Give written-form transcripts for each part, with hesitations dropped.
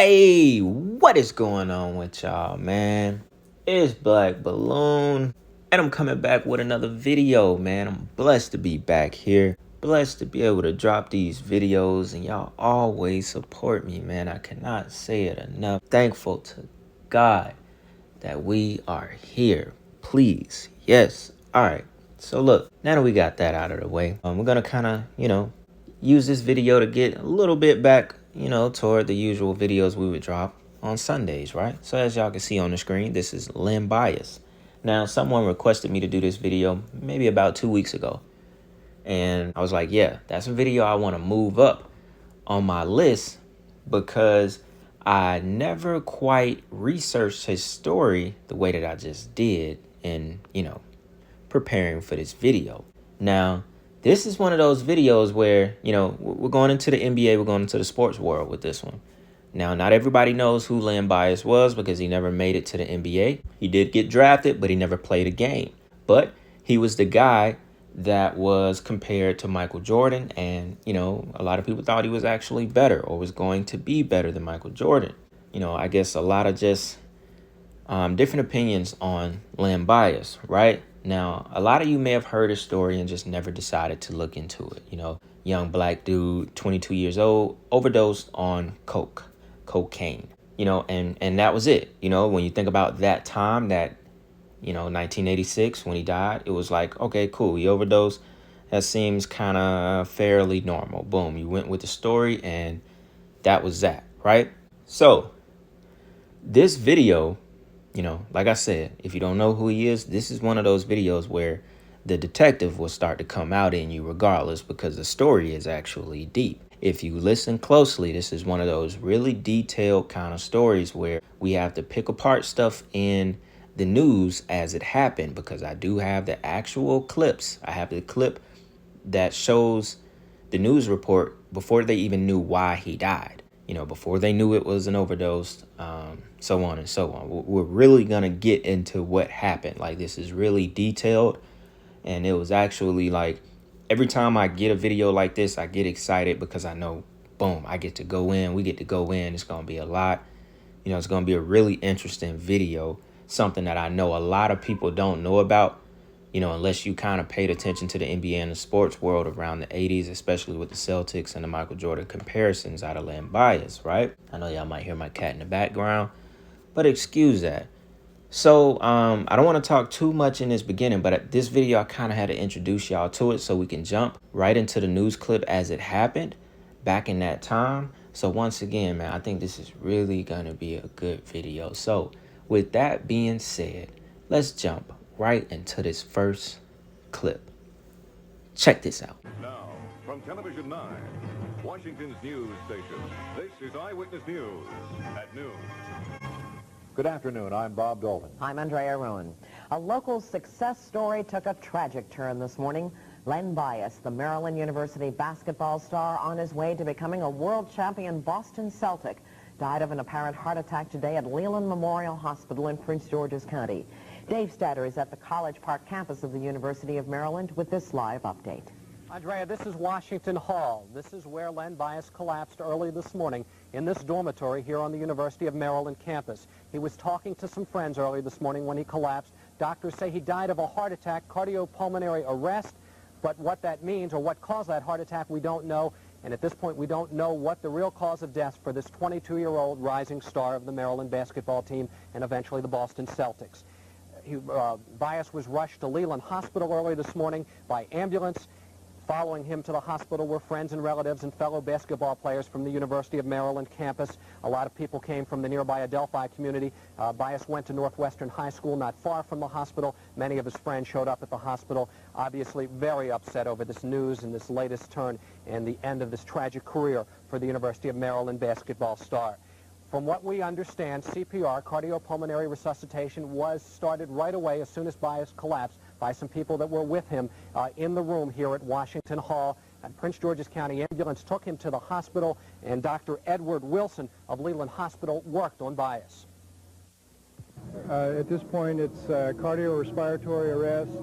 Hey, what is going on with y'all, man? It's Black Balloon, and I'm coming back with another video, man. I'm blessed to be back here. Blessed to be able to drop these videos, and y'all always support me, man. I cannot say it enough. Thankful to God that we are here. Please, yes. All right. So look, now that we got that out of the way, we're gonna kind of, use this video to get a little bit back, toward the usual videos we would drop on Sundays, right? So as y'all can see on the screen, this is Len Bias. Now, someone requested me to do this video maybe about 2 weeks ago. And I was like, yeah, that's a video I want to move up on my list because I never quite researched his story the way that I just did in, preparing for this video. Now, this is one of those videos where, we're going into the NBA, we're going into the sports world with this one. Now, not everybody knows who Len Bias was because he never made it to the NBA. He did get drafted, but he never played a game. But he was the guy that was compared to Michael Jordan. And, a lot of people thought he was actually better or was going to be better than Michael Jordan. I guess a lot of just different opinions on Len Bias, right? Now, a lot of you may have heard his story and just never decided to look into it. Young black dude, 22 years old, overdosed on cocaine, and that was it. When you think about that time, that, 1986 when he died, it was like, okay, cool. He overdosed. That seems kind of fairly normal. Boom. You went with the story and that was that, right? So this video, like I said, if you don't know who he is, this is one of those videos where the detective will start to come out in you regardless because the story is actually deep. If you listen closely, this is one of those really detailed kind of stories where we have to pick apart stuff in the news as it happened because I do have the actual clips. I have the clip that shows the news report before they even knew why he died. Before they knew it was an overdose, so on and so on. We're really going to get into what happened. Like, this is really detailed. And it was actually like, every time I get a video like this, I get excited because I know, boom, I get to go in. We get to go in. It's going to be a lot. It's going to be a really interesting video. Something that I know a lot of people don't know about. Unless you kind of paid attention to the NBA and the sports world around the 80s, especially with the Celtics and the Michael Jordan comparisons out of Len Bias, right? I know y'all might hear my cat in the background, but excuse that. So I don't want to talk too much in this beginning, but this video, I kind of had to introduce y'all to it so we can jump right into the news clip as it happened back in that time. So once again, man, I think this is really going to be a good video. So with that being said, let's jump right into this first clip. Check this out. Now, from Television 9, Washington's news station, this is Eyewitness News at noon. Good afternoon. I'm Bob Dalton. I'm Andrea Rowan. A local success story took a tragic turn this morning. Len Bias, the Maryland University basketball star on his way to becoming a world champion Boston Celtic, died of an apparent heart attack today at Leland Memorial Hospital in Prince George's County. Dave Statter is at the College Park campus of the University of Maryland with this live update. Andrea, this is Washington Hall. This is where Len Bias collapsed early this morning in this dormitory here on the University of Maryland campus. He was talking to some friends early this morning when he collapsed. Doctors say he died of a heart attack, cardiopulmonary arrest, but what that means or what caused that heart attack, we don't know. And at this point, we don't know what the real cause of death for this 22-year-old rising star of the Maryland basketball team and eventually the Boston Celtics. Bias was rushed to Leland Hospital early this morning by ambulance. Following him to the hospital were friends and relatives and fellow basketball players from the University of Maryland campus. A lot of people came from the nearby Adelphi community. Bias went to Northwestern High School not far from the hospital. Many of his friends showed up at the hospital, obviously very upset over this news and this latest turn and the end of this tragic career for the University of Maryland basketball star. From what we understand, CPR, cardiopulmonary resuscitation, was started right away as soon as Bias collapsed by some people that were with him in the room here at Washington Hall. And Prince George's County ambulance took him to the hospital, and Dr. Edward Wilson of Leland Hospital worked on Bias. At this point, it's cardiorespiratory arrest.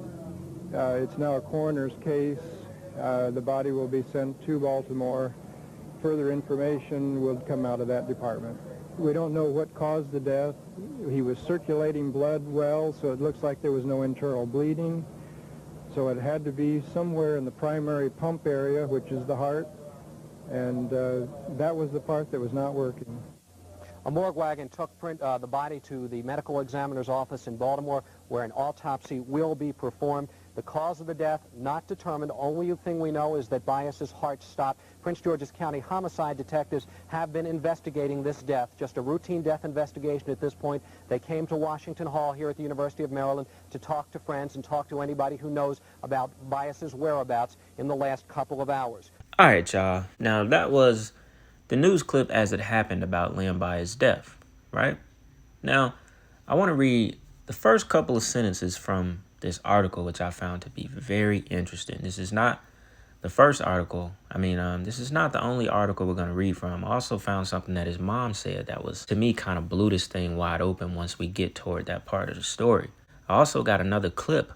It's now a coroner's case. The body will be sent to Baltimore. Further information will come out of that department. We don't know what caused the death. He was circulating blood well, so it looks like there was no internal bleeding. So it had to be somewhere in the primary pump area, which is the heart, and that was the part that was not working. A morgue wagon took the body to the medical examiner's office in Baltimore, where an autopsy will be performed. The cause of the death not determined. Only thing we know is that Bias's heart stopped. Prince George's County homicide detectives have been investigating this death, just a routine death investigation at this point. They came to Washington Hall here at the University of Maryland to talk to friends and talk to anybody who knows about Bias's whereabouts in the last couple of hours. All right, y'all. Now, that was the news clip as it happened about Len Bias' death, right? Now, I want to read the first couple of sentences from this article, which I found to be very interesting. This is not the first article. This is not the only article we're going to read from. I also found something that his mom said that was, to me, kind of blew this thing wide open once we get toward that part of the story. I also got another clip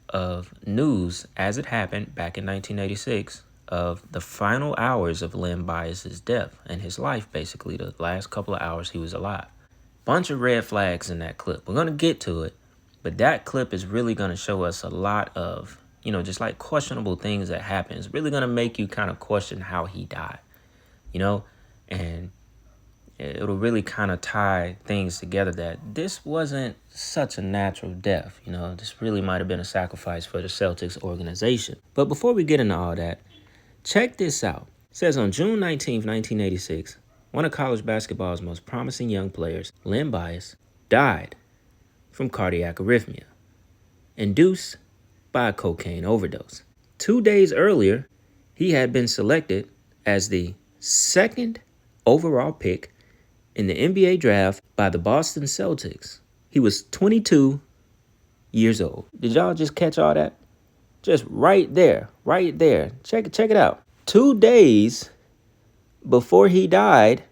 of news as it happened back in 1986 of the final hours of Len Bias's death and his life, basically the last couple of hours he was alive. Bunch of red flags in that clip. We're going to get to it, but that clip is really going to show us a lot of, just like questionable things that happen. It's really going to make you kind of question how he died, and it'll really kind of tie things together that this wasn't such a natural death. This really might have been a sacrifice for the Celtics organization. But before we get into all that, check this out. It says on June 19th, 1986, one of college basketball's most promising young players, Len Bias, died from cardiac arrhythmia, induced by a cocaine overdose. 2 days earlier, he had been selected as the second overall pick in the NBA draft by the Boston Celtics. He was 22 years old. Did y'all just catch all that? Just right there. Check it out. 2 days before he died,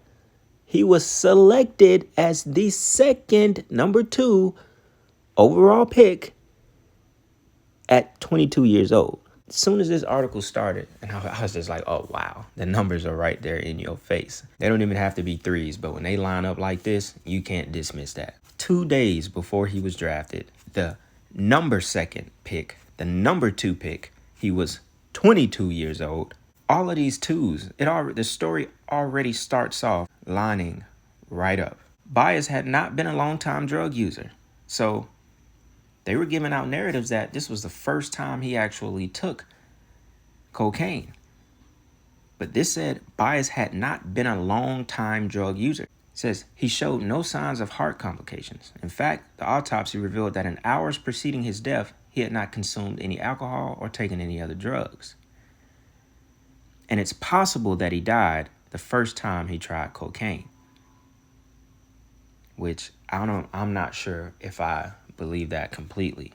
he was selected as the second, number 2 overall pick at 22 years old. As soon as this article started, and I was just like, oh, wow, the numbers are right there in your face. They don't even have to be threes, but when they line up like this, you can't dismiss that. 2 days before he was drafted, the number 2 pick, the number 2 pick, he was 22 years old. All of these twos, the story already starts off lining right up. Bias had not been a long-time drug user, so they were giving out narratives that this was the first time he actually took cocaine. But this said Bias had not been a long-time drug user. It says he showed no signs of heart complications. In fact, the autopsy revealed that in hours preceding his death, he had not consumed any alcohol or taken any other drugs. And it's possible that he died the first time he tried cocaine, which I'm not sure if I believe that completely.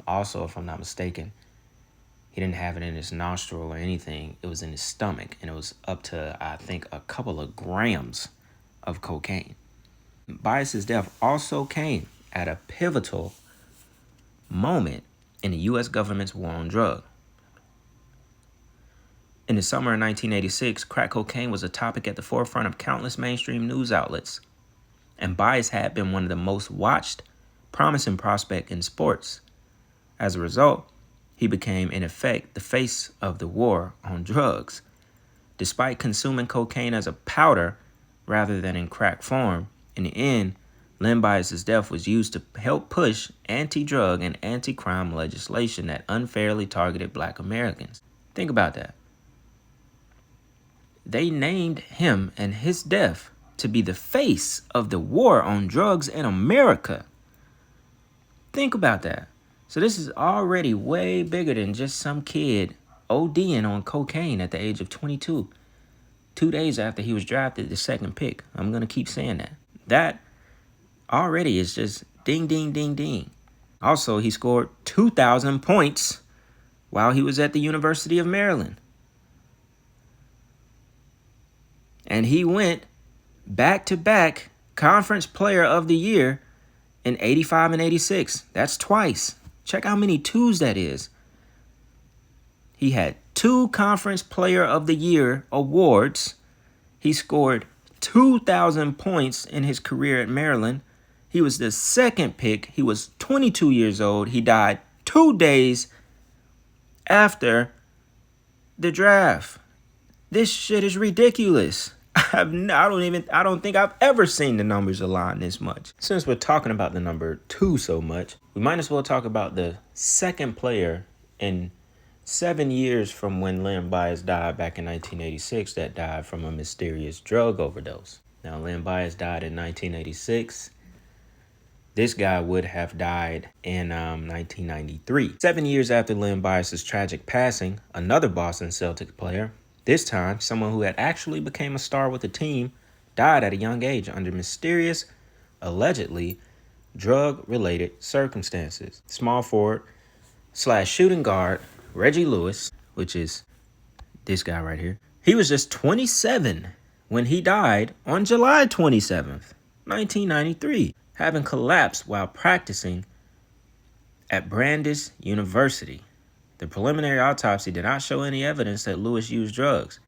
Also, if I'm not mistaken, he didn't have it in his nostril or anything. It was in his stomach, and it was up to, I think, a couple of grams of cocaine. Bias's death also came at a pivotal moment in the U.S. government's war on drugs. In the summer of 1986, crack cocaine was a topic at the forefront of countless mainstream news outlets, and Bias had been one of the most watched, promising prospect in sports. As a result, he became, in effect, the face of the war on drugs. Despite consuming cocaine as a powder rather than in crack form, in the end, Len Bias's death was used to help push anti-drug and anti-crime legislation that unfairly targeted Black Americans. Think about that. They named him and his death to be the face of the war on drugs in America. Think about that. So this is already way bigger than just some kid ODing on cocaine at the age of 22. 2 days after he was drafted, the second pick. I'm going to keep saying that. That already is just ding, ding, ding, ding. Also, he scored 2,000 points while he was at the University of Maryland. And he went back-to-back Conference Player of the Year in 85 and 86. That's twice. Check how many twos that is. He had 2 Conference Player of the Year awards. He scored 2,000 points in his career at Maryland. He was the second pick. He was 22 years old. He died 2 days after the draft. This shit is ridiculous. I don't think I've ever seen the numbers align this much. Since we're talking about the number 2 so much, we might as well talk about the second player in 7 years from when Len Bias died back in 1986 that died from a mysterious drug overdose. Now, Len Bias died in 1986. This guy would have died in 1993. 7 years after Len Bias's tragic passing, another Boston Celtic player, this time someone who had actually became a star with the team, died at a young age under mysterious, allegedly drug-related circumstances. Small forward / shooting guard Reggie Lewis, which is this guy right here, he was just 27 when he died on July 27th, 1993, having collapsed while practicing at Brandeis University. The preliminary autopsy did not show any evidence that Lewis used drugs,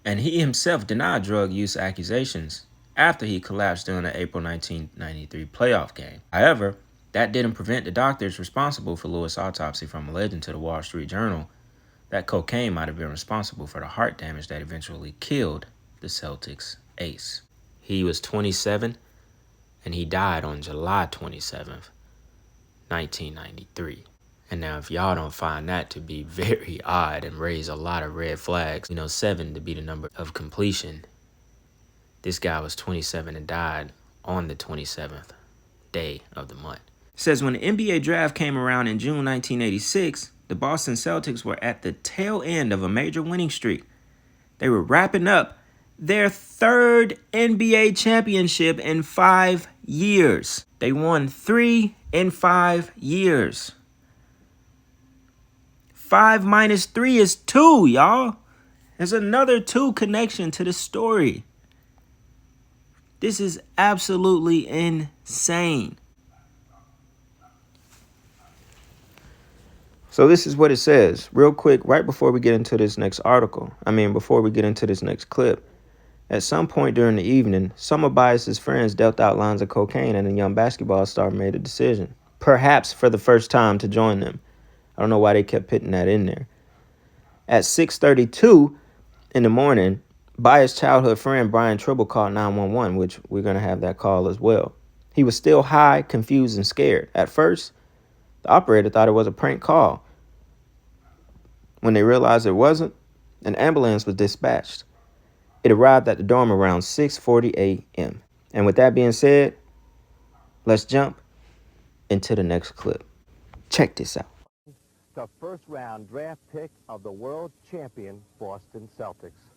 and he himself denied drug use accusations after he collapsed during the April 1993 playoff game. However, that didn't prevent the doctors responsible for Lewis' autopsy from alleging to the Wall Street Journal that cocaine might have been responsible for the heart damage that eventually killed the Celtics ace. He was 27, and he died on July 27th, 1993. And now if y'all don't find that to be very odd and raise a lot of red flags, 7 to be the number of completion, this guy was 27 and died on the 27th day of the month. It says when the NBA draft came around in June 1986, the Boston Celtics were at the tail end of a major winning streak. They were wrapping up their third NBA championship in 5 years. They won 3 in 5 years. 5 minus 3 is 2, y'all. There's another 2 connection to the story. This is absolutely insane. So this is what it says, real quick, right before we get into this next before we get into this next clip. At some point during the evening, some of Bias's friends dealt out lines of cocaine, and a young basketball star made a decision, perhaps for the first time, to join them. I don't know why they kept putting that in there. At 6:32 in the morning, Bias' childhood friend Brian Tribble called 911, which we're going to have that call as well. He was still high, confused, and scared. At first, the operator thought it was a prank call. When they realized it wasn't, an ambulance was dispatched. It arrived at the dorm around 6:40 a.m. And with that being said, let's jump into the next clip. Check this out. The first-round draft pick of the world champion Boston Celtics.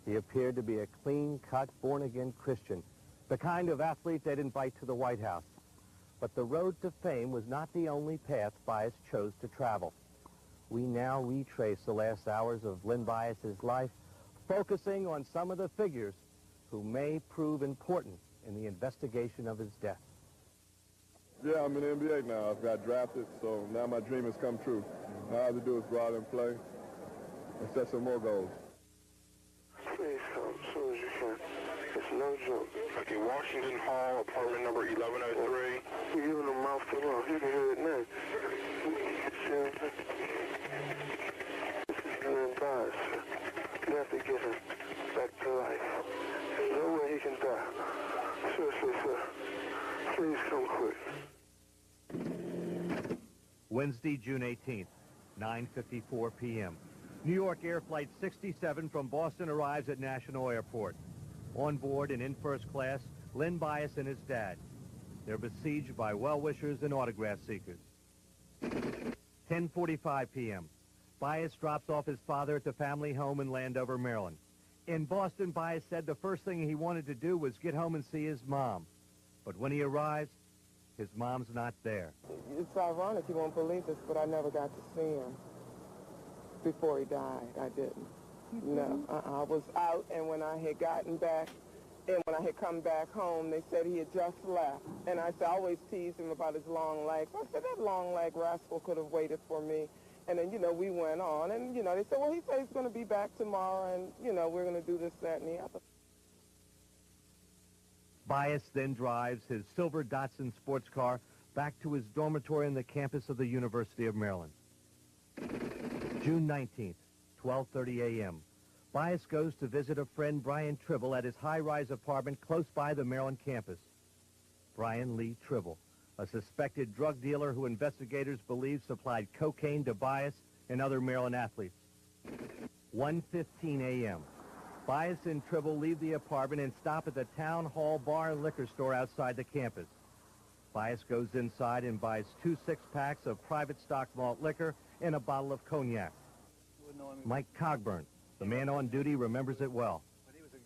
He appeared to be a clean-cut, born-again Christian, the kind of athlete they'd invite to the White House. But the road to fame was not the only path Bias chose to travel. We now retrace the last hours of Len Bias's life, focusing on some of the figures who may prove important in the investigation of his death. Yeah, I'm in the NBA now. I've got drafted, so now my dream has come true. All I have to do is go out and play and set some more goals. Please come as soon as you can. It's no joke. Okay, Washington Hall, apartment number 1103. You're giving him a mouth to mouth. You can hear it now. This is Len Bias. You have to get him back to life. There's no way he can die. Seriously, sir. Please come quick. Wednesday, June 18th, 9:54 p.m. New York Air Flight 67 from Boston arrives at National Airport. On board and in first class, Len Bias and his dad. They're besieged by well-wishers and autograph seekers. 10:45 p.m. Bias drops off his father at the family home in Landover, Maryland. In Boston, Bias said the first thing he wanted to do was get home and see his mom. But when he arrives, his mom's not there. It's ironic, you won't believe this, but I never got to see him before he died. I didn't. No, I was out, and when I had gotten back, and when I had come back home, they said he had just left. And I always teased him about his long legs. I said, that long leg rascal could have waited for me. And then, we went on, and, they said, well, he said he's going to be back tomorrow, and, we're going to do this, that, and the other. Bias then drives his silver Datsun sports car back to his dormitory on the campus of the University of Maryland. June 19th, 12:30 a.m. Bias goes to visit a friend, Brian Tribble, at his high-rise apartment close by the Maryland campus. Brian Lee Tribble, a suspected drug dealer who investigators believe supplied cocaine to Bias and other Maryland athletes. 1:15 a.m. Bias and Tribble leave the apartment and stop at the Town Hall Bar and Liquor Store outside the campus. Bias goes inside and buys 2 six-packs of private stock malt liquor and a bottle of cognac. Mike Cogburn, the man on duty, remembers it well.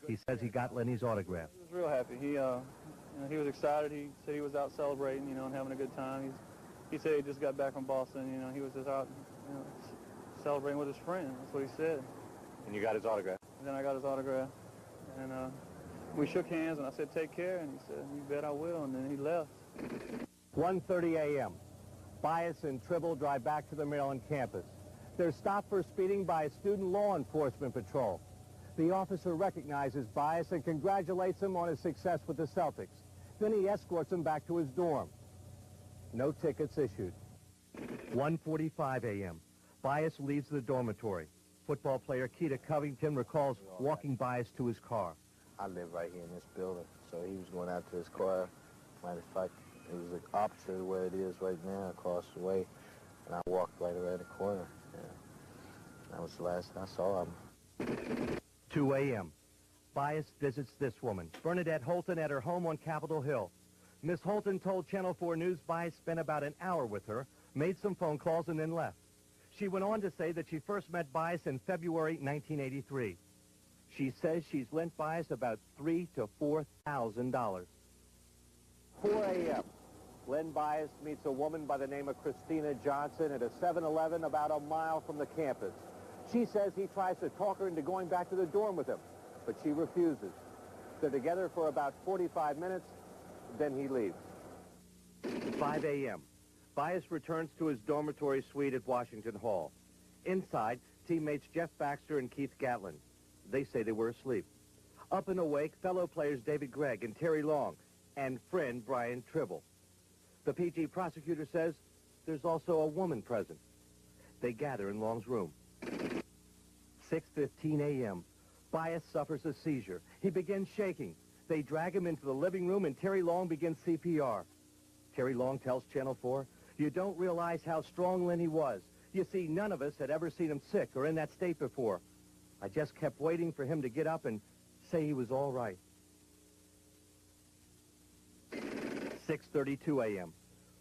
He says he got Lenny's autograph. He was real happy. He was excited. He said he was out celebrating, and having a good time. He said he just got back from Boston. He was just out, celebrating with his friend. That's what he said. And you got his autograph? And then I got his autograph. And we shook hands, and I said, take care. And he said, you bet I will. And then he left. 1:30 a.m. Bias and Tribble drive back to the Maryland campus. They're stopped for speeding by a student law enforcement patrol. The officer recognizes Bias and congratulates him on his success with the Celtics. Then he escorts him back to his dorm. No tickets issued. 1:45 a.m. Bias leaves the dormitory. Football player Keita Covington recalls walking Bias to his car. I live right here in this building, so he was going out to his car. Matter of fact, it was the opposite of where it is right now, across the way, and I walked right around the corner. Yeah. That was the last I saw him. 2 a.m. Bias visits this woman, Bernadette Holton, at her home on Capitol Hill. Miss Holton told Channel 4 News Bias spent about an hour with her, made some phone calls, and then left. She went on to say that she first met Bias in February 1983. She says she's lent Bias about $3,000 to $4,000. 4 a.m. Len Bias meets a woman by the name of Christina Johnson at a 7-Eleven about a mile from the campus. She says he tries to talk her into going back to the dorm with him, but she refuses. They're together for about 45 minutes, then he leaves. 5 a.m. Bias returns to his dormitory suite at Washington Hall. Inside, teammates Jeff Baxter and Keith Gatlin. They say they were asleep. Up and awake, fellow players David Gregg and Terry Long, and friend Brian Tribble. The PG prosecutor says there's also a woman present. They gather in Long's room. 6:15 a.m. Bias suffers a seizure. He begins shaking. They drag him into the living room, and Terry Long begins CPR. Terry Long tells Channel 4, "You don't realize how strong Lenny was. You see, none of us had ever seen him sick or in that state before. I just kept waiting for him to get up and say he was all right." 6:32 a.m.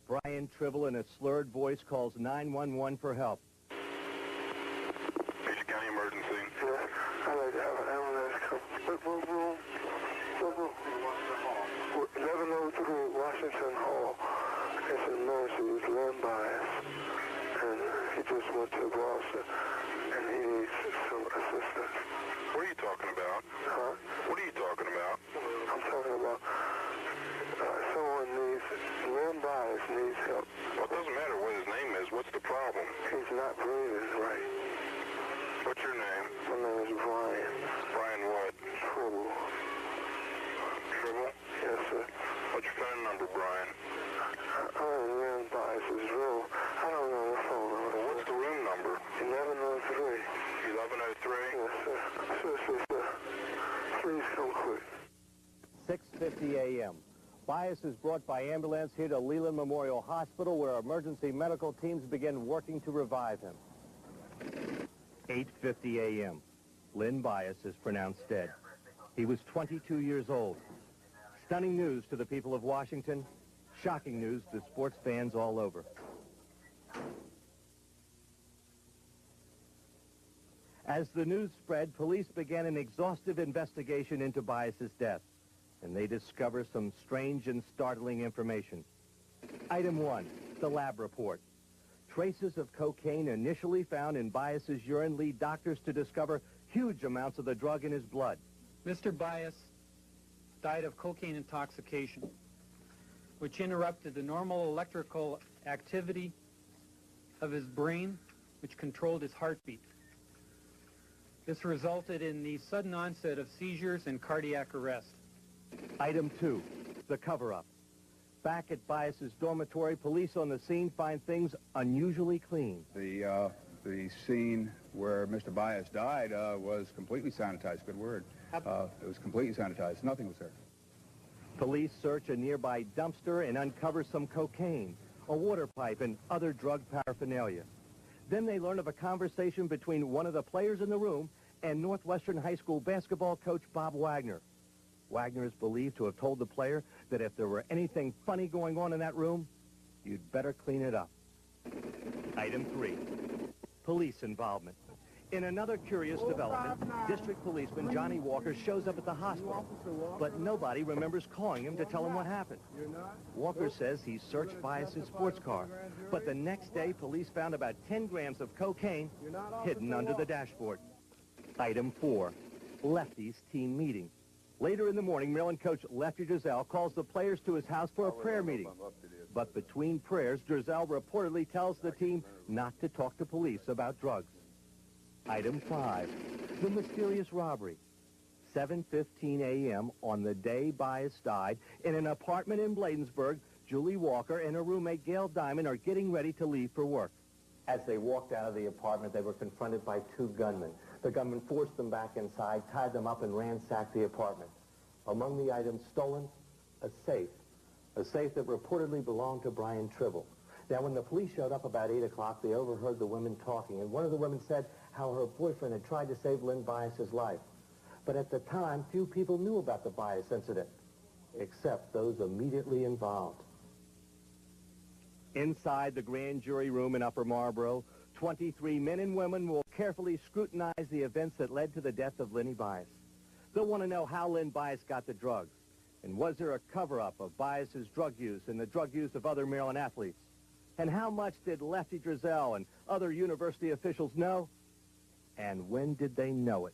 Brian Tribble, in a slurred voice, calls 911 for help. Mason County emergency. Yeah, I'd like to have an ambulance come. What room? 1103 Washington Hall. It's an emergency. It's Len Bias. And he just went to Boston. And he needs some assistance. What are you talking about? Huh? What are you talking about? I'm talking about someone needs, Len Bias needs help. Well, it doesn't matter what his name is. What's the problem? He's not breathing right. What's your name? My name is Brian. Brian what? Tribble. Tribble? Yes, sir. What's your phone number, Brian? Len Bias' room. I don't know the phone number. Well, what's the room number? 1103. 1103? Yes, sir. Sir. Please come quick. 6:50 a.m. Bias is brought by ambulance here to Leland Memorial Hospital, where emergency medical teams begin working to revive him. 8:50 a.m. Len Bias is pronounced dead. He was 22 years old. Stunning news to the people of Washington. Shocking news to sports fans all over. As the news spread, police began an exhaustive investigation into Bias's death, and they discover some strange and startling information. Item 1, the lab report. Traces of cocaine initially found in Bias's urine lead doctors to discover huge amounts of the drug in his blood. Mr. Bias died of cocaine intoxication, which interrupted the normal electrical activity of his brain, which controlled his heartbeat. This resulted in the sudden onset of seizures and cardiac arrest. Item 2, the cover-up. Back at Bias's dormitory, police on the scene find things unusually clean. The scene where Mr. Bias died was completely sanitized. Good word. It was completely sanitized. Nothing was there. Police search a nearby dumpster and uncover some cocaine, a water pipe, and other drug paraphernalia. Then they learn of a conversation between one of the players in the room and Northwestern High School basketball coach Bob Wagner. Wagner is believed to have told the player that if there were anything funny going on in that room, you'd better clean it up. Item 3, police involvement. In another curious development, District Policeman Johnny Walker shows up at the hospital, but nobody remembers calling him to tell him what happened. Walker says he searched Bias's sports car, but the next day, police found about 10 grams of cocaine hidden under the dashboard. Item 4, Lefty's team meeting. Later in the morning, Maryland coach Lefty Driesell calls the players to his house for a prayer meeting. But between prayers, Driesell reportedly tells the team not to talk to police about drugs. Item 5, the mysterious robbery. 7:15 a.m. on the day Bias died, in an apartment in Bladensburg, Julie Walker and her roommate Gail Diamond are getting ready to leave for work. As they walked out of the apartment, they were confronted by 2 gunmen. The gunmen forced them back inside, tied them up, and ransacked the apartment. Among the items stolen, a safe that reportedly belonged to Brian Tribble. Now, when the police showed up about 8 o'clock, they overheard the women talking, and one of the women said how her boyfriend had tried to save Lynn Bias's life. But at the time, few people knew about the Bias incident, except those immediately involved. Inside the grand jury room in Upper Marlboro, 23 men and women will carefully scrutinize the events that led to the death of Lenny Bias. They'll want to know how Lynn Bias got the drugs, and was there a cover-up of Bias's drug use and the drug use of other Maryland athletes? And how much did Lefty Driesell and other university officials know? And when did they know it?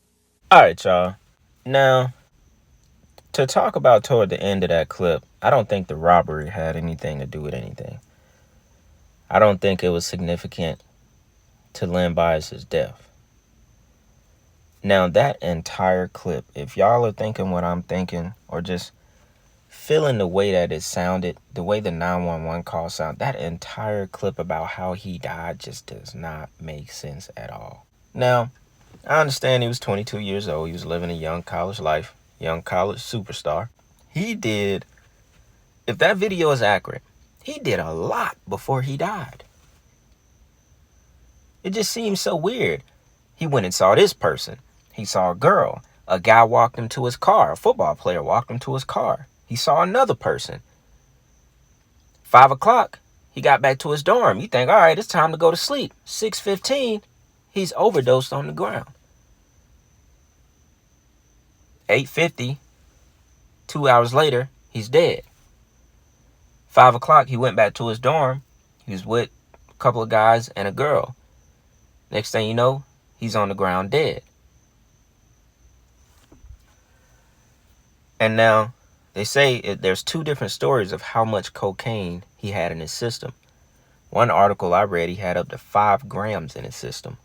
All right, y'all. Now, to talk about toward the end of that clip, I don't think the robbery had anything to do with anything. I don't think it was significant to Lynn Bias's death. Now, that entire clip, if y'all are thinking what I'm thinking, or just feeling the way that it sounded, the way the 911 call sounded, that entire clip about how he died just does not make sense at all. Now, I understand he was 22 years old. He was living a young college life, young college superstar. He did, if that video is accurate, he did a lot before he died. It just seems so weird. He went and saw this person. He saw a girl. A guy walked him to his car. A football player walked him to his car. He saw another person. 5 o'clock, he got back to his dorm. You think, all right, it's time to go to sleep. 6:15, he's overdosed on the ground. 8:50, 2 hours later, he's dead. 5 o'clock, he went back to his dorm. He was with a couple of guys and a girl. Next thing you know, he's on the ground dead. And now, they say there's 2 different stories of how much cocaine he had in his system. One article I read, he had up to 5 grams in his system.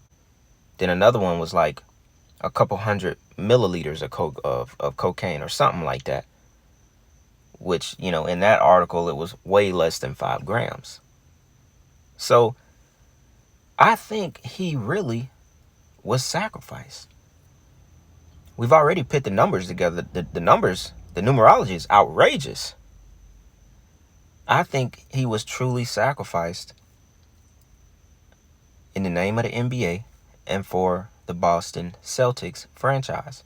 Then another one was like a couple hundred milliliters of cocaine or something like that. Which, you know, in that article, it was way less than 5 grams. So, I think he really was sacrificed. We've already put the numbers together. The numbers, the numerology is outrageous. I think he was truly sacrificed in the name of the NBA and for the Boston Celtics franchise,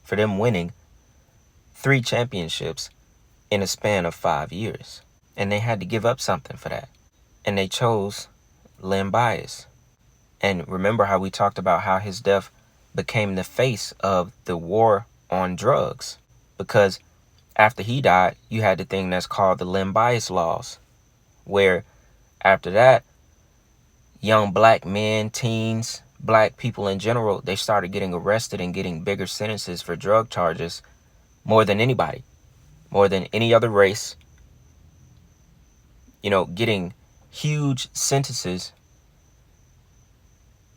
for them winning 3 championships in a span of 5 years. And they had to give up something for that. And they chose Lynn Bias. And remember how we talked about how his death became the face of the war on drugs. Because after he died, you had the thing that's called the Lynn Bias laws, where after that, young black men, teens, black people in general, they started getting arrested and getting bigger sentences for drug charges more than anybody, more than any other race. You know, getting huge sentences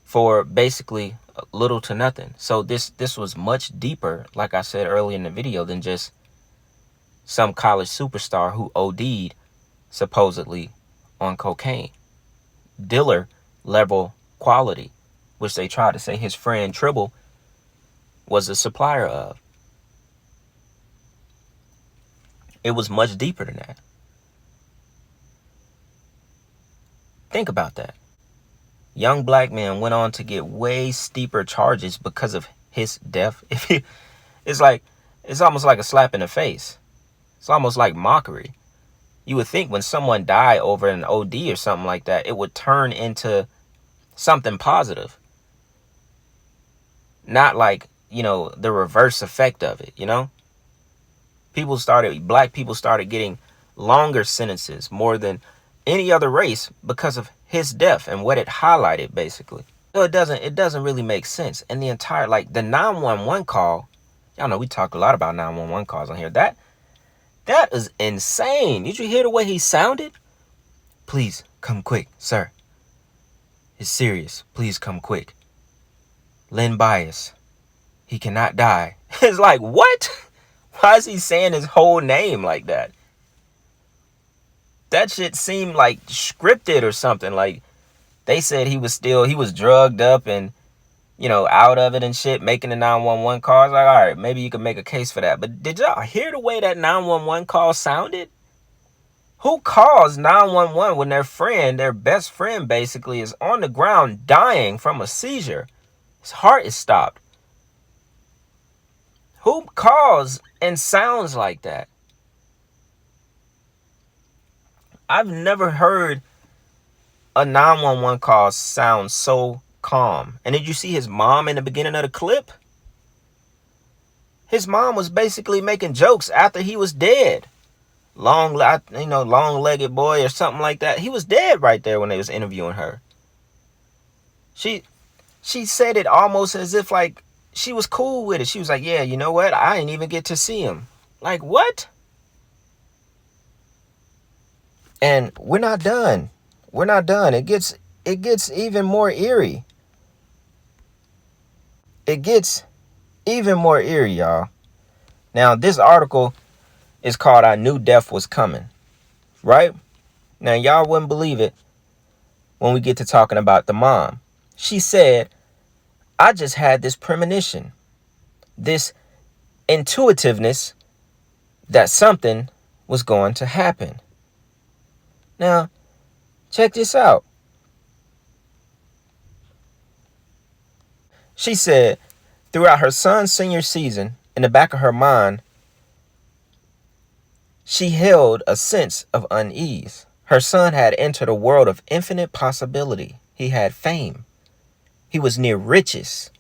for basically little to nothing. So this was much deeper, like I said earlier in the video, than just some college superstar who OD'd supposedly on cocaine. Dealer level quality, which they tried to say his friend Tribble was a supplier of. It was much deeper than that. Think about that. Young black man went on to get way steeper charges because of his death. It's almost like a slap in the face. It's almost like mockery. You would think when someone died over an OD or something like that, it would turn into something positive. Not like, the reverse effect of it, Black people started getting longer sentences more than any other race because of his death and what it highlighted, basically. So it doesn't really make sense. And the entire, the 911 call, y'all know we talk a lot about 911 calls on here. That is insane. Did you hear the way he sounded? Please come quick, sir. It's serious. Please come quick. Len Bias. He cannot die. It's like, what? Why is he saying his whole name like that? That shit seemed like scripted or something. Like, they said he was drugged up and, out of it and shit, making the 911 calls. Like, all right, maybe you could make a case for that. But did y'all hear the way that 911 call sounded? Who calls 911 when their best friend basically, is on the ground dying from a seizure? His heart is stopped. Who calls and sounds like that? I've never heard a 911 call sound so calm. And did you see his mom in the beginning of the clip? His mom was basically making jokes after he was dead. Long-legged boy or something like that. He was dead right there when they was interviewing her. She said it almost as if like she was cool with it. She was like, yeah, you know what? I didn't even get to see him. Like, what? And we're not done. We're not done. It gets even more eerie. It gets even more eerie, y'all. Now, this article is called I Knew Death Was Coming. Right? Now, y'all wouldn't believe it when we get to talking about the mom. She said, I just had this premonition, this intuitiveness that something was going to happen. Now, check this out. She said, throughout her son's senior season, in the back of her mind, she held a sense of unease. Her son had entered a world of infinite possibility. He had fame. He was near riches.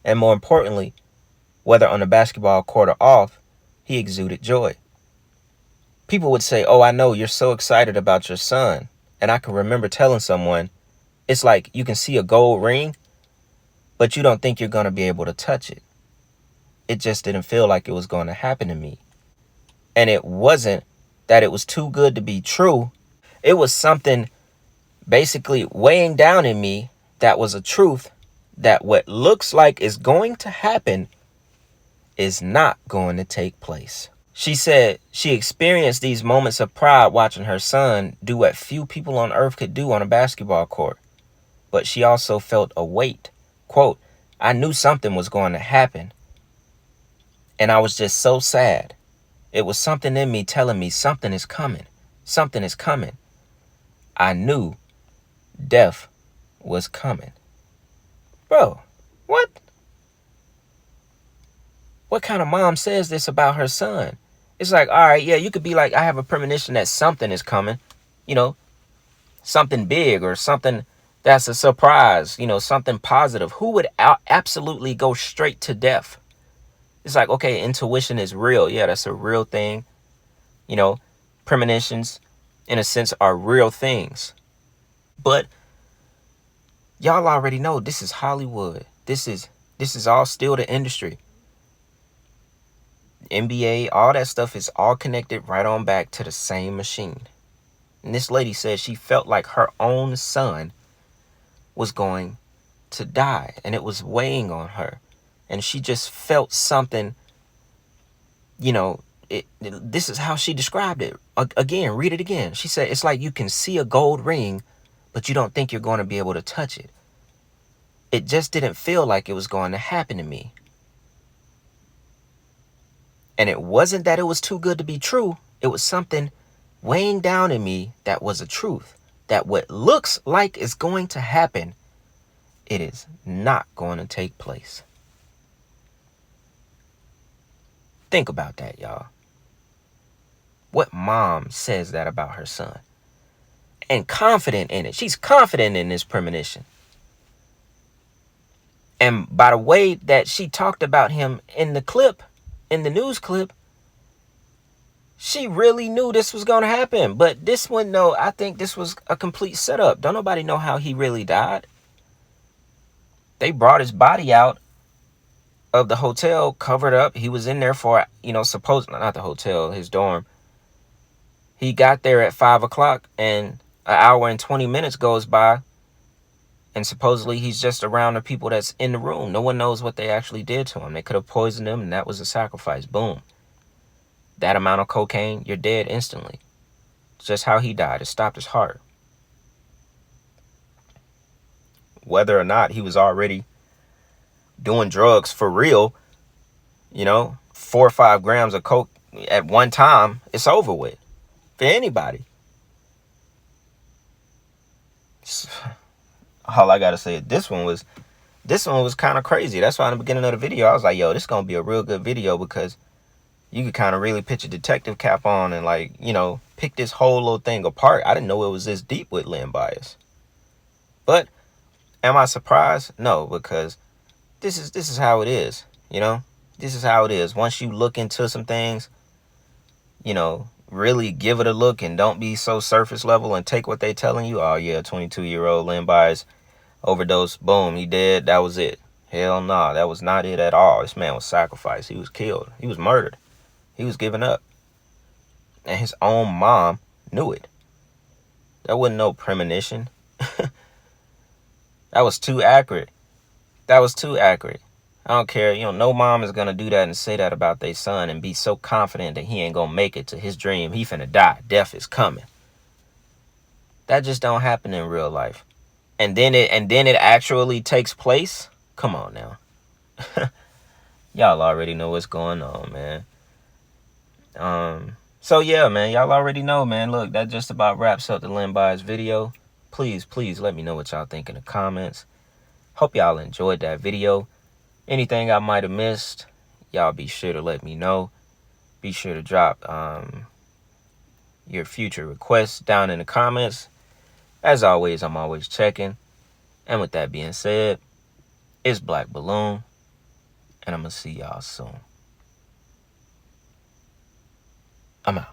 And more importantly, whether on the basketball court or off, he exuded joy. People would say, oh, I know you're so excited about your son. And I can remember telling someone, it's like you can see a gold ring, but you don't think you're going to be able to touch it. It just didn't feel like it was going to happen to me. And it wasn't that it was too good to be true. It was something basically weighing down in me that was a truth that what looks like is going to happen is not going to take place. She said she experienced these moments of pride watching her son do what few people on earth could do on a basketball court. But she also felt a weight. Quote, I knew something was going to happen. And I was just so sad. It was something in me telling me something is coming. Something is coming. I knew death was coming. Bro, what? What kind of mom says this about her son? It's like, all right, yeah, you could be like, I have a premonition that something is coming, something big or something that's a surprise, something positive. Who would absolutely go straight to death? It's like, okay, intuition is real. Yeah, that's a real thing. Premonitions, in a sense, are real things. But y'all already know this is Hollywood. This is all still the industry. NBA, all that stuff is all connected right on back to the same machine. And this lady said she felt like her own son was going to die and it was weighing on her. And she just felt something, it this is how she described it. Again, read it again. She said, it's like you can see a gold ring, but you don't think you're going to be able to touch it. It just didn't feel like it was going to happen to me. And it wasn't that it was too good to be true. It was something weighing down in me that was a truth. That what looks like is going to happen, it is not going to take place. Think about that, y'all. What mom says that about her son? And confident in it. She's confident in this premonition. And by the way that she talked about him in the clip, in the news clip, she really knew this was going to happen. But this one, no, I think this was a complete setup. Don't nobody know how he really died. They brought his body out of the hotel, covered up. He was in there for, supposedly, not the hotel, his dorm. He got there at 5 o'clock and an hour and 20 minutes goes by. And supposedly he's just around the people that's in the room. No one knows what they actually did to him. They could have poisoned him and that was a sacrifice. Boom. That amount of cocaine, you're dead instantly. It's just how he died. It stopped his heart. Whether or not he was already doing drugs for real, 4 or 5 grams of coke at one time, it's over with for anybody. All I gotta say, this one was kind of crazy. That's why in the beginning of the video, I was like, yo, this is gonna be a real good video because you could kind of really put your detective cap on and pick this whole little thing apart. I didn't know it was this deep with Len Bias. But am I surprised? No, because this is how it is, This is how it is. Once you look into some things, really give it a look and don't be so surface level and take what they telling you. Oh yeah, 22-year-old Len Bias overdose, boom, he dead. That was it. Hell no, that was not it at all. This man was sacrificed. He was killed. He was murdered. He was given up. And his own mom knew it. That wasn't no premonition. That was too accurate. That was too accurate. I don't care. No mom is going to do that and say that about their son and be so confident that he ain't going to make it to his dream. He finna die. Death is coming. That just don't happen in real life. And then it actually takes place. Come on now. Y'all already know what's going on, man. So yeah, man, y'all already know, man. Look, that just about wraps up the Len Bias video. Please let me know what y'all think in the comments. Hope y'all enjoyed that video. Anything I might have missed, y'all be sure to let me know. Be sure to drop your future requests down in the comments. As always, I'm always checking. And with that being said, it's Black Balloon, and I'm going to see y'all soon. I'm out.